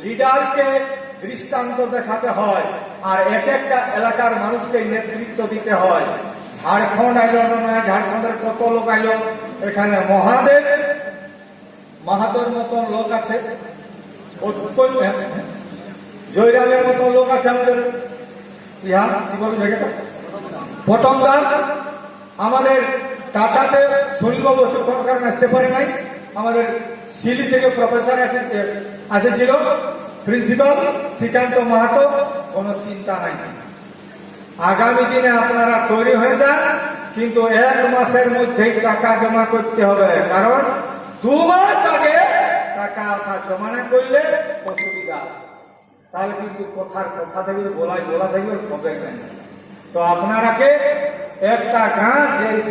লিডারকে দৃষ্টান্ত দেখাতে হয়, আর এক একটা এলাকার মানুষকে নেতৃত্ব দিতে হয়। ঝাড়খণ্ড আইল না, ঝাড়খণ্ডের কত লোক আইল, এখানে মহাদেব মাহাতোর মতন লোক আছে, জয়রামের মতো লোক আছে, আমাদের ইহা কি বলবো জায়গাটা পটমদার, আমাদের টাটাতে সুনীলবাবু কোনো কারণে আসতে পারে নাই, আমাদের সিলি থেকে প্রফেসর এসেছিল, প্রিন্সিপাল শ্রীকান্ত মাহাতো, কোনো চিন্তা নাই। আগামী দিনে আপনারা তৈরি হয়ে যান, কিন্তু 1 মাসের মধ্যেই টাকা জমা করতে হবে, কারণ 2 মাস আগে টাকা জমা না করলে অসুবিধা আছে, তাহলে কিন্তু কথা থাকবে, বলা থাকবে, হবে না। তো আপনারাকে একটা গাঁ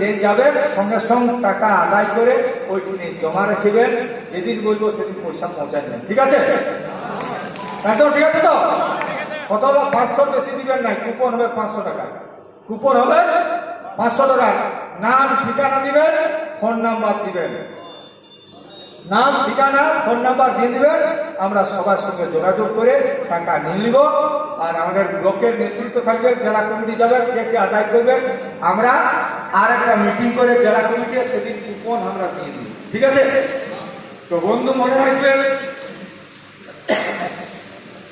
যে যাবে সঙ্গে সঙ্গে টাকা আদায় করে ওইখানে জমা রাখবেন, যেদিন বলবো সেদিন পয়সা পৌঁছায় দেবেন, ঠিক আছে? একদম ঠিক আছে তো? কত 500 বেশি দিবেন না, কুপন হবে 500 টাকা, কুপন হবে 500 টাকা। নাম ঠিকানা দিবেন, ফোন নাম্বার দিবেন, নাম ঠিকানা ফোন নাম্বার দিয়ে দিবেন, আমরা সবার সঙ্গে যোগাযোগ করে টাকা নিয়ে নিব। আর আমাদের ব্লকের নেতৃত্ব থাকবে, জেলা কমিটি যাবে, কে আদায় করবে, আমরা আর একটা মিটিং করে জেলা কমিটি সেদিন কুপন আমরা দিয়ে দিই, ঠিক আছে? তো বন্ধু মনে রাখবেন,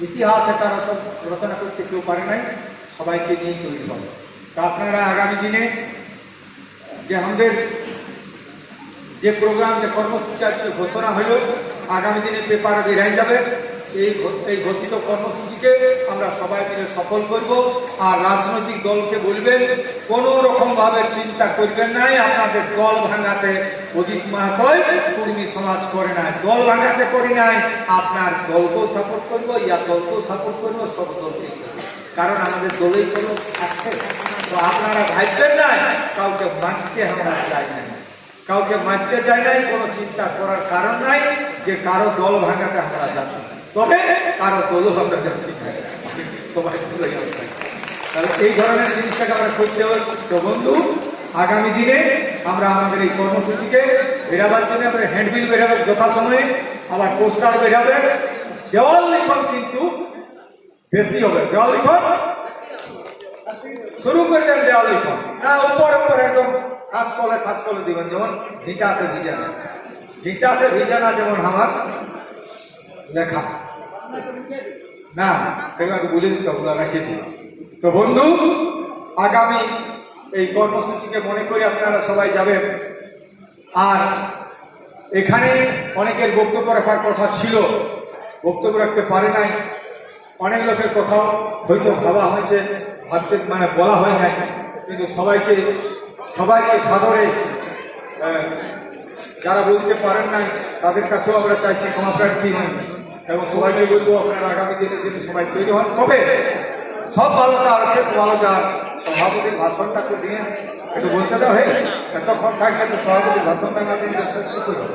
ইতিহাস এটা রচনা করতে কেউ পারে নাই, সবাইকে নিয়ে তৈরি হবে। তো আপনারা আগামী দিনে যে আমাদের যে প্রোগ্রাম, যে কর্মসূচি আজকে ঘোষণা হলো, আগামী দিনে পেপারে বেরিয়ে যাবে, এই ঘোষিত কর্মসূচিকে আমরা সবাই মিলে সফল করব। আর রাজনৈতিক দলকে বলবেন, কোনো রকম ভাবে চিন্তা করবেন নাই, আপনাদের দল ভাঙাতে অজিত মাহাতোই কর্মী সমাজ করে নাই, দল ভাঙাতে করি নাই, আপনার দলকেও সাপোর্ট করবো, ইয়া দলকেও সাপোর্ট করবো, সব দলকেই করবো, কারণ আমাদের দলেই কোনো আছে। তো আপনারা ভাববেন নাই, কাউকে মানতে আমরা চাই না, কাউকে মারতে চাই নাই, কোনো চিন্তা করার কারণ নাই যে কারো দল ভাঙাতে আমরা যাচ্ছি, তবে কারো দলও আমরা যাচ্ছি সবাই। তাহলে এই ধরনের জিনিসটাকে আমরা করতে হবে। তো বন্ধু, আগামী দিনে আমরা আমাদের এই কর্মসূচিকে বেরাবার জন্য আমরা হ্যান্ডবিল বেরাবে যথাসময়ে, আবার পোস্টার বেরাবে, দেওয়াল লিখন কিন্তু বেশি হবে, দেওয়াল লিখন শুরু করে দেন, দেওয়াল লিখন না উপর একদম ছাঁচ কলে দিবেন, যেমন ঝিটা আছে ভিজানা, যেমন আমার লেখা না, সেগুলো বলে দিতে হবে, রেখে দিই। তো বন্ধু, আগামী এই কর্মসূচিকে মনে করে আপনারা সবাই যাবেন। আর এখানে অনেকের বক্তব্য রাখার কথা ছিল, বক্তব্য রাখতে পারে নাই, অনেক লোকের কথাও হয়তো ভাবা হয়েছে, ভাবতে বলা হয় নাই, কিন্তু সবাইকে সাদরে, যারা বলতে পারেন নাই তাদের কাছেও আমরা চাইছি ক্ষমা প্রার্থী নয়, এবং সবাইকে বলবো আপনারা আগামী দিনের জন্য সবাই তৈরি হন। তবে সব ভালোটা আর শেষ ভালোটা সভাপতির ভাষণটা তো দিয়ে একটু বলতে দেওয়া হয়ে, এতক্ষণ থাকলে তো সভাপতির ভাষণটা না দিলে শেষ করতে হবে।